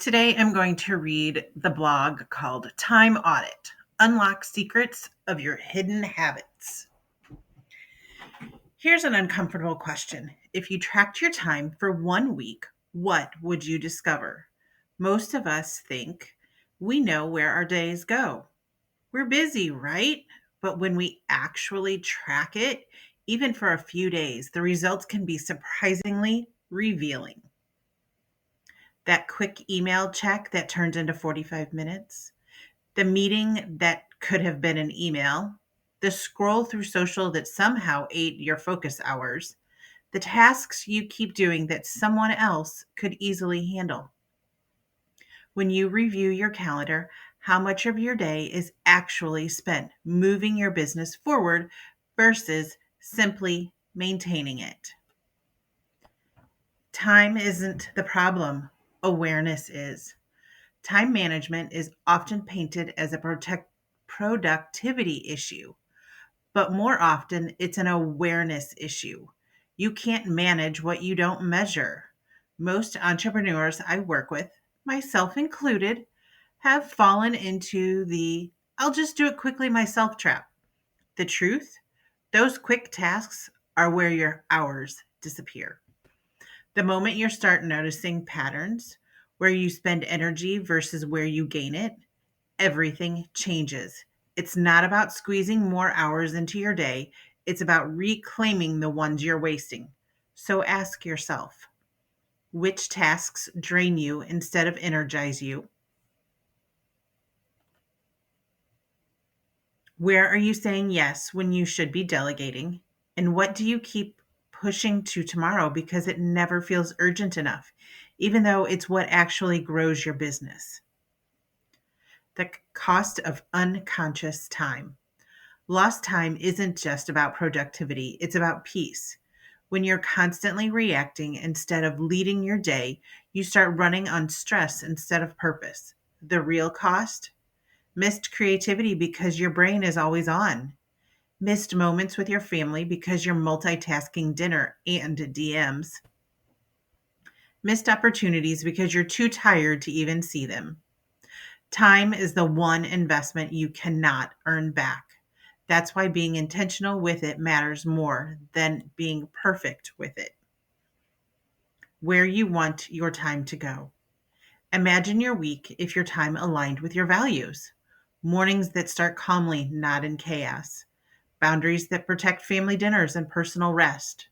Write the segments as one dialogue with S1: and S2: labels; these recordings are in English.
S1: Today, I'm going to read the blog called Time Audit: Unlock Secrets of Your Hidden Habits. Here's an uncomfortable question. If you tracked your time for 1 week, what would you discover? Most of us think we know where our days go. We're busy, right? But when we actually track it, even for a few days, the results can be surprisingly revealing. That quick email check that turned into 45 minutes, the meeting that could have been an email, the scroll through social that somehow ate your focus hours, the tasks you keep doing that someone else could easily handle. When you review your calendar, how much of your day is actually spent moving your business forward versus simply maintaining it? Time isn't the problem, awareness is. Time management is often painted as a productivity issue, but more often it's an awareness issue. You can't manage what you don't measure. Most entrepreneurs I work with, myself included, have fallen into the "I'll just do it quickly myself" trap. The truth? Those quick tasks are where your hours disappear. The moment you start noticing patterns, where you spend energy versus where you gain it, everything changes. It's not about squeezing more hours into your day, it's about reclaiming the ones you're wasting. So ask yourself, which tasks drain you instead of energize you? Where are you saying yes when you should be delegating? And what do you keep pushing to tomorrow because it never feels urgent enough, even though it's what actually grows your business? The cost of unconscious time. Lost time isn't just about productivity, it's about peace. When you're constantly reacting instead of leading your day, you start running on stress instead of purpose. The real cost? Missed creativity because your brain is always on. Missed moments with your family because you're multitasking dinner and DMs. Missed opportunities because you're too tired to even see them. Time is the one investment you cannot earn back. That's why being intentional with it matters more than being perfect with it. Where you want your time to go. Imagine your week if your time aligned with your values. Mornings that start calmly, not in chaos. Boundaries that protect family dinners and personal rest.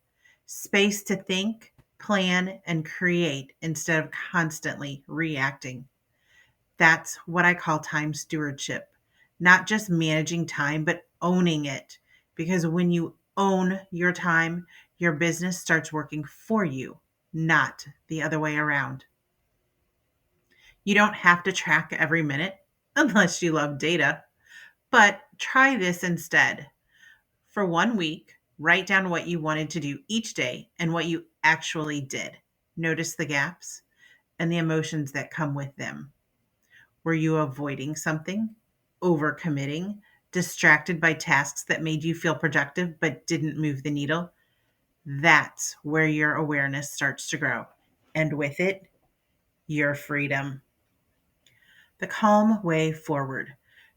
S1: Space to think, plan, and create instead of constantly reacting. That's what I call time stewardship. Not just managing time, but owning it. Because when you own your time, your business starts working for you, not the other way around. You don't have to track every minute unless you love data, but try this instead. For 1 week, write down what you wanted to do each day and what you actually did. Notice the gaps and the emotions that come with them. Were you avoiding something, overcommitting, distracted by tasks that made you feel productive but didn't move the needle? That's where your awareness starts to grow. And with it, your freedom. The calm way forward.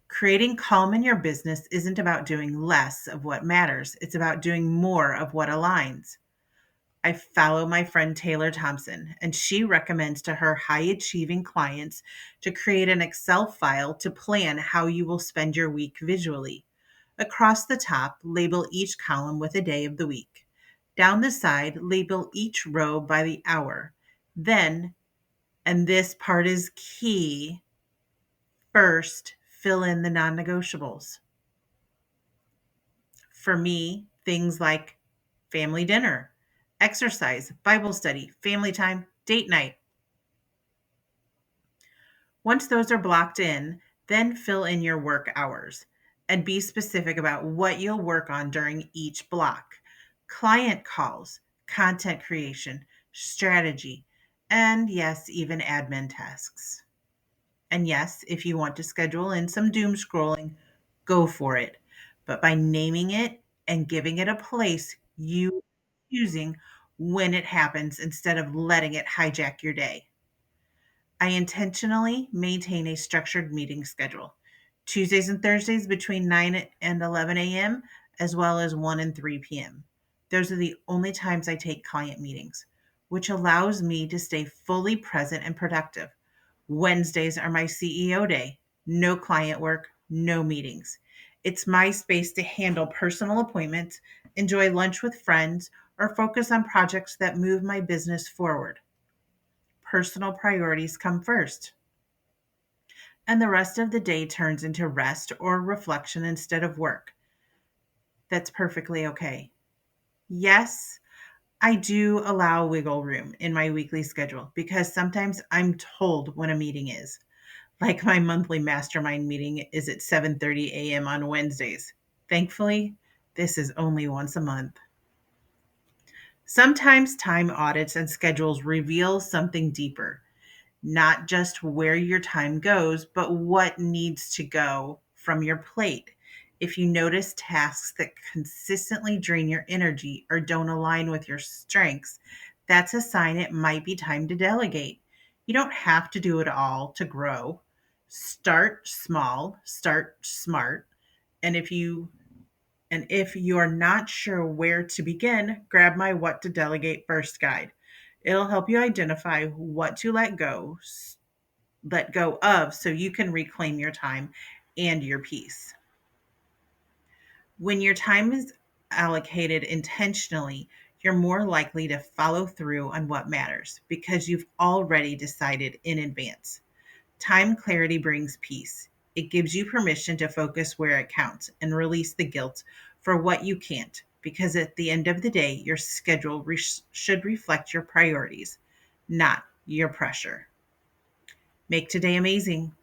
S1: Creating calm in your business isn't about doing less of what matters, it's about doing more of what aligns. I follow my friend Taylor Thompson, and she recommends to her high achieving clients to create an Excel file to plan how you will spend your week visually. Across the top, label each column with a day of the week. Down the side, label each row by the hour. Then, and this part is key, first, fill in the non negotiables. For me, things like family dinner, exercise, Bible study, family time, date night. Once those are blocked in, then fill in your work hours and be specific about what you'll work on during each block. Client calls, content creation, strategy, and yes, even admin tasks. And yes, if you want to schedule in some doom scrolling, go for it. But by naming it and giving it a place, you choosing when it happens instead of letting it hijack your day. I intentionally maintain a structured meeting schedule. Tuesdays and Thursdays between 9 and 11 a.m., as well as 1 and 3 p.m. Those are the only times I take client meetings, which allows me to stay fully present and productive. Wednesdays are my CEO day. No client work, no meetings. It's my space to handle personal appointments, enjoy lunch with friends, or focus on projects that move my business forward. Personal priorities come first, and the rest of the day turns into rest or reflection instead of work. That's perfectly okay. Yes, I do allow wiggle room in my weekly schedule because sometimes I'm told when a meeting is. Like my monthly mastermind meeting is at 7:30 a.m. on Wednesdays. Thankfully, this is only once a month. Sometimes time audits and schedules reveal something deeper, not just where your time goes, but what needs to go from your plate. If you notice tasks that consistently drain your energy or don't align with your strengths, that's a sign it might be time to delegate. You don't have to do it all to grow. Start small, start smart, and if you're not sure where to begin, grab my What to Delegate First guide. It'll help you identify what to let go of so you can reclaim your time and your peace. When your time is allocated intentionally, you're more likely to follow through on what matters because you've already decided in advance. Time clarity brings peace. It gives you permission to focus where it counts and release the guilt for what you can't, because at the end of the day, your schedule should reflect your priorities, not your pressure. Make today amazing.